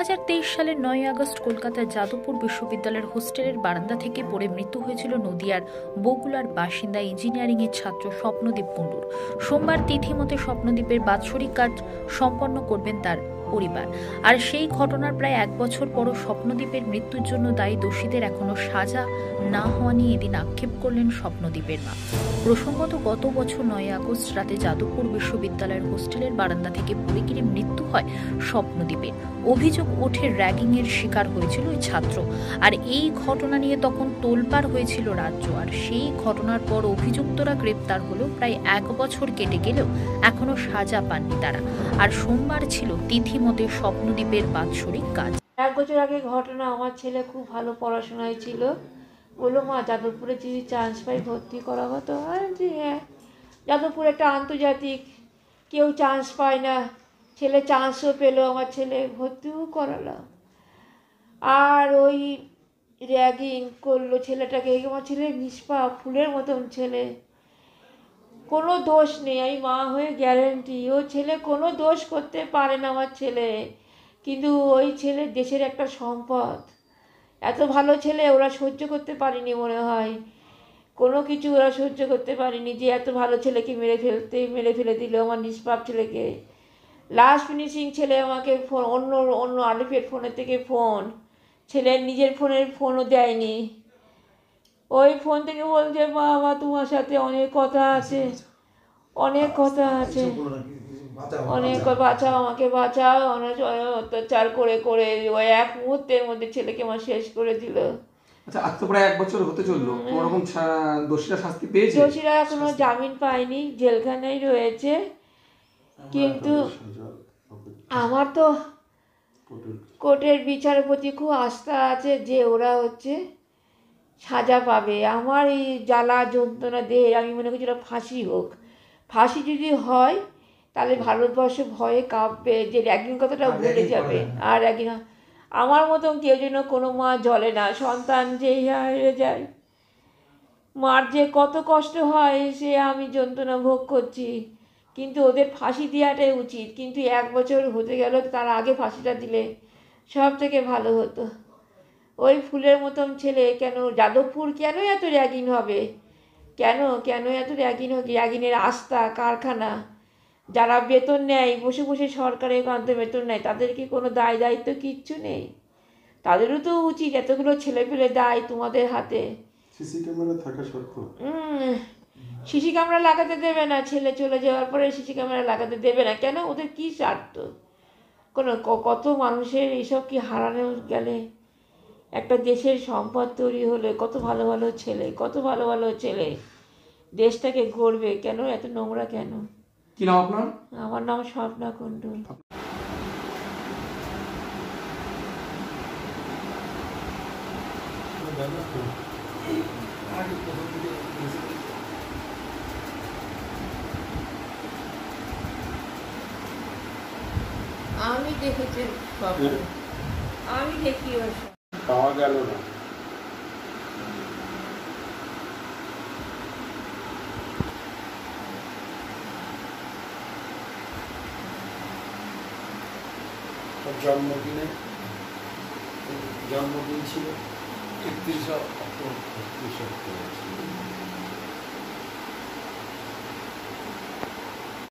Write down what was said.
2023 সালের 9 আগস্ট কলকাতার যাদবপুর বিশ্ববিদ্যালয়ের হোস্টেলের বারান্দা থেকে পড়ে মৃত্যু হয়েছিল নদিয়ার বগুলার বাসিন্দা ইঞ্জিনিয়ারিংয়ের ছাত্র স্বপ্নদীপ কুণ্ডুর। সোমবার তিথিমতে স্বপ্নদীপের বাৎসরিক কাজ সম্পন্ন করবেন তার পরিবার। আর সেই ঘটনার প্রায় 1 বছর পরও স্বপ্নদীপের মৃত্যুর জন্য দায়ী দোষীদের এখনো সাজা না হওয়া নিয়ে এদিন আক্ষেপ করলেন স্বপ্নদীপের মা। প্রসঙ্গত, গত বছর 9 আগস্ট রাতে যাদবপুর বিশ্ববিদ্যালয়ের হোস্টেলের বারান্দা থেকে পড়ে গিয়ে মৃত্যু হয় স্বপ্নদীপের। অভিযোগ ওঠে র্যাগিংয়ের শিকার হয়েছিল ওই ছাত্র। আর এই ঘটনা নিয়ে তখন তোলপাড় হয়েছিল রাজ্য। আর সেই ঘটনার পর অভিযুক্তরা গ্রেপ্তার হলো। প্রায় 1 বছর কেটে গেলেও এখনো সাজা পাননি তারা। আর সোমবার ছিল তিথিমতে স্বপ্নদীপের বাৎসরিক কাজ। 1 বছর আগে ঘটনা, আমার ছেলে খুব ভালো পড়াশোনায় ছিল, বললো মা যাদবপুরে যদি চান্স পাই ভর্তি করা হতো। জি হ্যাঁ, যাদবপুর একটা আন্তর্জাতিক, কেউ চান্স পায় না, ছেলে চান্সও পেলো, আমার ছেলে ভর্তিও করালাম। আর ওই র্যাগিং করলো ছেলেটাকে। আমার ছেলে নিষ্পাপ, ফুলের মতন ছেলে, কোনো দোষ নেই, আমি মা হয়ে গ্যারেন্টি ও ছেলে কোনো দোষ করতে পারে না আমার ছেলে। কিন্তু ওই ছেলে দেশের একটা সম্পদ। এত ভালো ছেলে ওরা সহ্য করতে পারেনি, মনে হয় কোনো কিছু ওরা সহ্য করতে পারেনি যে এত ভালো ছেলেকে মেরে ফেলে দিল, আমার নিষ্পাপ ছেলেকে। লাস্ট ফিনিশিং ছেলে আমাকে ফোন, অন্য আলিফের ফোনের থেকে ফোন, ছেলের নিজের ফোনও দেয়নি। ওই ফোন থেকে বলছে বাবা তোমার সাথে অনেক কথা আছে, অনেক কথা আছে, অনেক বাঁচাও, আমাকে বাঁচাও। অনেক অত্যাচার করে করে ওই 1 মুহূর্তের মধ্যে ছেলেকে আমার শেষ করে দিল। আচ্ছা, আজ তো প্রায় 1 বছর হতে চললো, কোনো রকম দোষীরা শাস্তি পেয়েছে? দোষীরা এখনো জামিন পায়নি, জেলখানায় রয়েছে। কিন্তু আমার তো কোর্টের বিচারের প্রতি খুব আস্থা আছে যে ওরা সাজা পাবে। আমার এই জ্বালা যন্ত্রণা দেহে আমি মনে করছি ওরা ফাঁসি হোক। ফাঁসি যদি হয় তাহলে ভারতবর্ষ ভয়ে কাঁপবে, যে র্যাগিং কথাটা ভুলে যাবে। আর র্যাগিং আমার মতন কেউ যেন কোনো মা জ্বলে না, সন্তান যে হেরে যায়, মার যে কত কষ্ট হয় সে আমি যন্ত্রণা ভোগ করছি। কিন্তু ওদের ফাঁসি দেওয়াটাই উচিত। কিন্তু 1 বছর হতে গেল, তার আগে ফাঁসিটা দিলে সব থেকে ভালো হতো। ওই ফুলের মতন ছেলে কেন যাদবপুর, কেন এত র্যাগিং হবে? কেন এত র্যাগিং হবে? র্যাগিংয়ের আস্থা কারখানা। যারা বেতন নেয়, বসে বসে সরকারের কাছে বেতন নেয়, তাদের কি কোনো দায়িত্ব কিচ্ছু নেই? তাদেরও তো উচিত, এতগুলো ছেলে পেলে দায় তোমাদের হাতে। সিসি ক্যামেরা থাকা সত্ত্বেও সিসি ক্যামেরা লাগাতে দেবে না, ছেলে চলে যাওয়ার পরে সিসি ক্যামেরা লাগাতে দেবে না কেন? ওদের কী স্বার্থ? কত মানুষের এইসব কি হারানো গেলে একটা দেশের সম্পদ তৈরি হলে, কত ভালো ভালো ছেলে দেশটাকে গড়বে। কেন এত নোংরা কেন? কি নাম আপনার? আমার নাম স্বপ্না কুণ্ডু। আমি দেখেছি, আমি দেখি পাওয়া গেল না। জন্মদিন ছিল 31 অক্টোবর।